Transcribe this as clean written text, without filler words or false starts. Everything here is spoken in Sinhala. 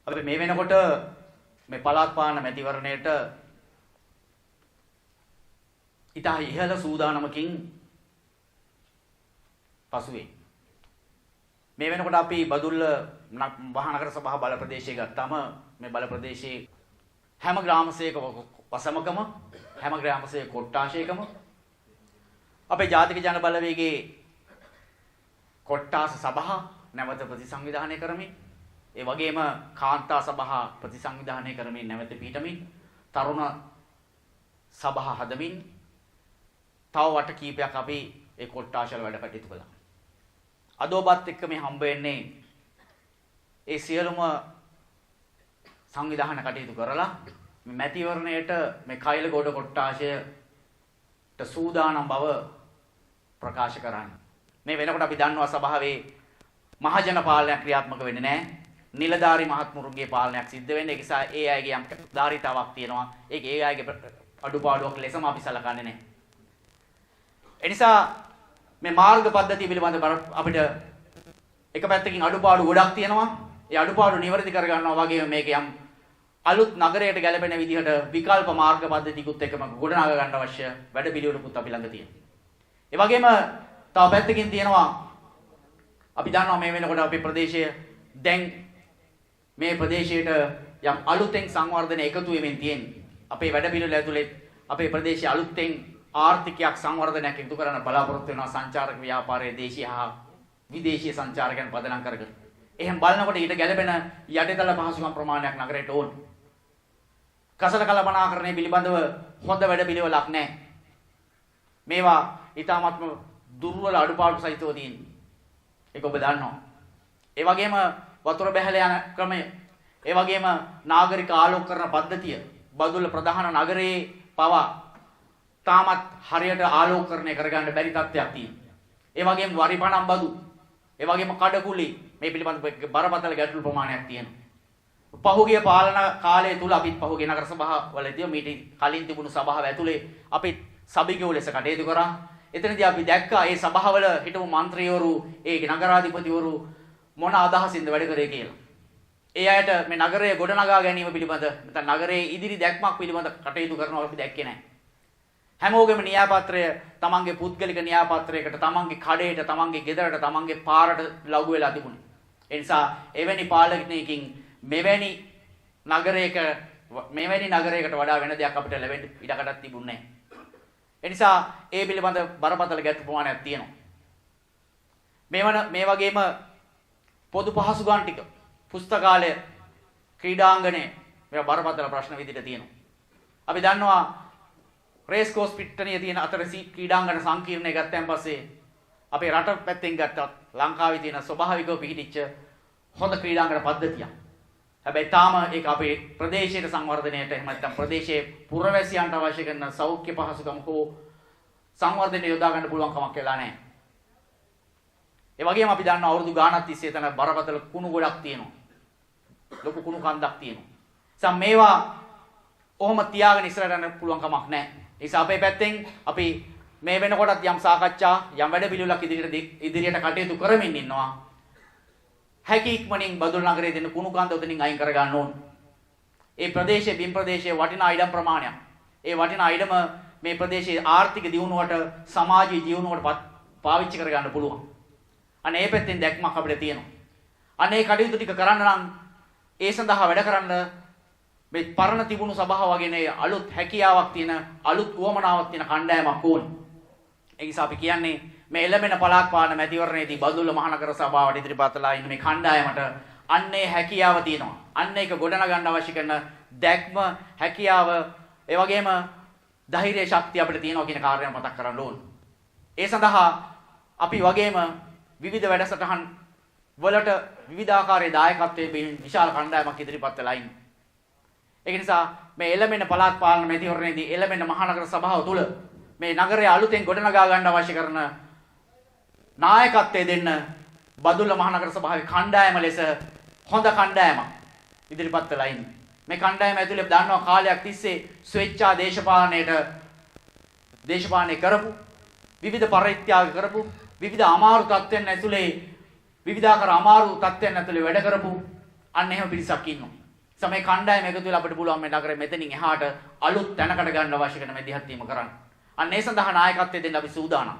අපි මේ වෙනකොට මේ පළාත් පාලන මැතිවරණයට ඉතා ඉහළ සූදානමකින් පසුවේ. මේ වෙනකොට අපි බදුල්ල මහනගර සභා බල ප්‍රදේශය ගත්තාම මේ බල ප්‍රදේශයේ හැම ග්‍රාමසේක වසමකම හැම ග්‍රාමසේක කොට්ටාශයකම අපේ ජාතික ජන බලවේගයේ කොට්ටාස සභා නැවත ප්‍රතිසංවිධානය කරමින් ඒ වගේම කාන්තා සභා ප්‍රතිසංවිධානය කරමින් නැවත පිටමින් තරුණ සභා හදමින් තව වට කීපයක් අපි ඒ කොට්ටාශවල වැඩ කටයුතු කළා. අද ඔබත් එක්ක මේ හම්බ වෙන්නේ ඒ සියලුම සංවිධාන කටයුතු කරලා මේ මැතිවරණයට මේ කයිලගොඩ කොට්ටාශයට සූදානම් බව ප්‍රකාශ කරන්න. මේ වෙනකොට අපි දන්නවා සභාවේ මහජන පාලනයක් ක්‍රියාත්මක වෙන්නේ නැහැ. නිලධාරි මහත්මුරුන්ගේ පාලනයක් සිද්ධ වෙන්නේ. ඒ නිසා ඒ අයගේ යම් ධාරිතාවක් තියෙනවා. ඒක ඒ අයගේ අඩුපාඩුවක් ලෙසම අපි සලකන්නේ නැහැ. ඒ නිසා මේ මාර්ග පද්ධතිය පිළිබඳව අපිට එක පැත්තකින් අඩුපාඩු ගොඩක් තියෙනවා. ඒ අඩුපාඩු නිවැරදි කර ගන්නවා වගේම මේක යම් අලුත් නගරයට ගැලපෙන විදිහට විකල්ප මාර්ග පද්ධතියකුත් එක්කම ගොඩනගා ගන්න අවශ්‍ය වැඩ පිළිවෙලකුත් අපි ළඟ තියෙනවා. ඒ වගේම තව පැත්තකින් තියෙනවා අපි දන්නවා මේ වෙනකොට අපේ ප්‍රදේශය දැන් මේ ප්‍රදේශයට යම් අලුතෙන් සංවර්ධන එකතු වෙමින් තියෙනවා. අපේ වැඩ පිළිවෙල ඇතුලේ අපේ ප්‍රදේශයේ අලුතෙන් ආර්ථිකයක් සංවර්ධනයක් එකතු කරන්න බලාපොරොත්තු වෙනවා සංචාරක ව්‍යාපාරයේ දේශීය හා විදේශීය සංචාරකයන් පදනම් කරගෙන. එහෙන් බලනකොට ඊට ගැළපෙන යටිතල පහසුකම් ප්‍රමාණයක් නගරයට ඕන. කසල කළමනාකරණය පිළිබඳව හොඳ වැඩ පිළිවෙලක් නැහැ. මේවා ඊටාත්ම දුර්වල අඩුපාඩු සහිතව තියෙනවා. ඒක ඔබ දන්නවා. ඒ වගේම වතුර බැහැල යන ක්‍රමය, ඒ වගේම නාගරික ආලෝකකරණ පද්ධතිය බදුල්ල ප්‍රධාන නගරයේ පවා තාමත් හරියට ආලෝකකරණය කරගන්න බැරි තත්ත්වයක් තියෙනවා. ඒ වගේම වරිපණම් බදු, ඒ වගේම කඩකුලි මේ පිළිබඳව බරපතල ගැටලු ප්‍රමාණයක් තියෙනවා. පහුගිය පාලන කාලය තුල අපිත් පහුගිය නගර සභාවලදී මීට කලින් තිබුණු සභාව ඇතුලේ අපි සභිකයෝ ලෙස කටයුතු කරා. එතනදී අපි දැක්කා මේ සභාවල හිටපු മന്ത്രിවරු, ඒ නගරාධිපතිවරු මොන අදහසින්ද වැඩ කරේ කියලා. ඒ අයට මේ නගරය ගොඩනගා ගැනීම පිළිබඳ නැත්නම් නගරයේ ඉදිරි දැක්මක් පිළිබඳ කටයුතු කරනවා අපි දැක්කේ නැහැ. හැමෝගෙම න්‍යායපත්‍රය තමන්ගේ පුද්ගලික න්‍යායපත්‍රයකට, තමන්ගේ කඩේට, තමන්ගේ ගෙදරට, තමන්ගේ පාරට ලඝු වෙලා තිබුණේ. ඒ නිසා එවැනි පාලකණයකින් මෙවැනි නගරයකට වඩා වෙන දෙයක් අපිට ලැබෙන්න ඉඩකඩක් තිබුණේ නැහැ. ඒ නිසා ඒ පිළිබඳ බරපතල ගැටලු ප්‍රමාණයක් තියෙනවා. මේ වගේම පොදු පහසුකම් ටික, පුස්තකාලය, ක්‍රීඩාංගණය මේවා බරපතල ප්‍රශ්න විදිහට තියෙනවා. අපි දන්නවා රේස් කෝස් පිට්ටනිය තියෙන අතර ක්‍රීඩාංගණ සංකීර්ණය ගත්තන් පස්සේ අපේ රට පැත්තෙන් ගත්තත් ලංකාවේ තියෙන ස්වභාවිකව පිහිටිච්ච හොඳ ක්‍රීඩාංගණ පද්ධතියක්. හැබැයි තාම ඒක අපේ ප්‍රදේශයේ සංවර්ධනයට එහෙම නැත්නම් ප්‍රදේශයේ පුරවැසියන්ට අවශ්‍ය කරන සෞඛ්‍ය පහසුකම් හෝ සංවර්ධනය යොදා ගන්න පුළුවන් කමක් වෙලා නැහැ. ඒ වගේම අපි දන්නවා අවුරුදු ගාණක් තිස්සේ තන බරපතල කුණු ගොඩක් තියෙනවා. ලොකු කුණු කන්දක් තියෙනවා. සම් මේවා කොහොම තියාගෙන ඉස්සරහට යන්න පුළුවන් කමක් නැහැ. ඒ නිසා අපේ පැත්තෙන් අපි මේ වෙනකොටත් යම් සාකච්ඡා යම් වැඩ පිළිවෙලක් ඉදිරියට කටයුතු කරමින් ඉන්නවා. හැකි ඉක්මනින් බදුල්ල නගරයේ දෙන කුණු කන්ද උතනින් අයින් කර ගන්න ඕන. ඒ ප්‍රදේශයේ බිම් ප්‍රදේශයේ වටිනා ඉඩම් ප්‍රමාණයක්. ඒ වටිනා ඉඩම මේ ප්‍රදේශයේ ආර්ථික දියුණුවට, සමාජීය දියුණුවට පාවිච්චි කර ගන්න පුළුවන්. අනේ මේ පැත්තෙන් දැක්මක් අපිට තියෙනවා. අනේ කටයුතු ටික කරන්න නම් ඒ සඳහා වැඩ කරන්න මේ පරණ තිබුණු සභාව වගේ නේ අලුත් හැකියාවක් තියෙන, අලුත් උවමනාවක් තියෙන කණ්ඩායමක් ඕන. ඒ නිසා අපි කියන්නේ මේ එළඹෙන පළාත් පාලන මැතිවරණයේදී බදුල්ල මහනගර සභාවට ඉදිරිපත්ලා ඉන්න මේ කණ්ඩායමට අන්නේ හැකියාව තියෙනවා. අන්න ඒක ගොඩනගන්න අවශ්‍ය කරන දැක්ම, හැකියාව, ඒ වගේම ධෛර්ය ශක්තිය අපිට තියෙනවා කියන කාරණය මතක් කරගන්න ඕන. ඒ සඳහා අපි වගේම විවිධ වැඩසටහන් වලට විවිධාකාරයේ දායකත්වයේ විශාල කණ්ඩායමක් ඉදිරිපත් වෙලා ඉන්නේ. ඒක නිසා මේ එළඹෙන පළාත් පාලන මැතිවරණයේදී එළඹෙන මහනගර සභාව තුළ මේ නගරය අලුතෙන් ගොඩනගා ගන්න අවශ්‍ය කරන නායකත්වය දෙන්න බදුල්ල මහනගර සභාවේ කණ්ඩායම ලෙස හොඳ කණ්ඩායමක් ඉදිරිපත් වෙලා ඉන්නේ. මේ කණ්ඩායම ඇතුලේ දන්නවා කාලයක් තිස්සේ ස්වේච්ඡා දේශපාලනය කරපු, විවිධ පරිත්‍යාග කරපු, විවිධ අමාරු තත්ත්වයන් ඇතුලේ විවිධාකාර අමාරු තත්ත්වයන් ඇතුලේ වැඩ කරපු අන්න එහෙම පිරිසක් ඉන්නවා. සමේ කණ්ඩායම එකතු වෙලා අපිට පුළුවන් මේ නගරේ මෙතනින් එහාට අලුත් තැනකට ගන්න අවශ්‍ය කරන මැදිහත් වීම කරන්න. අන්න ඒ සඳහා නායකත්වය දෙන්න අපි සූදානම්.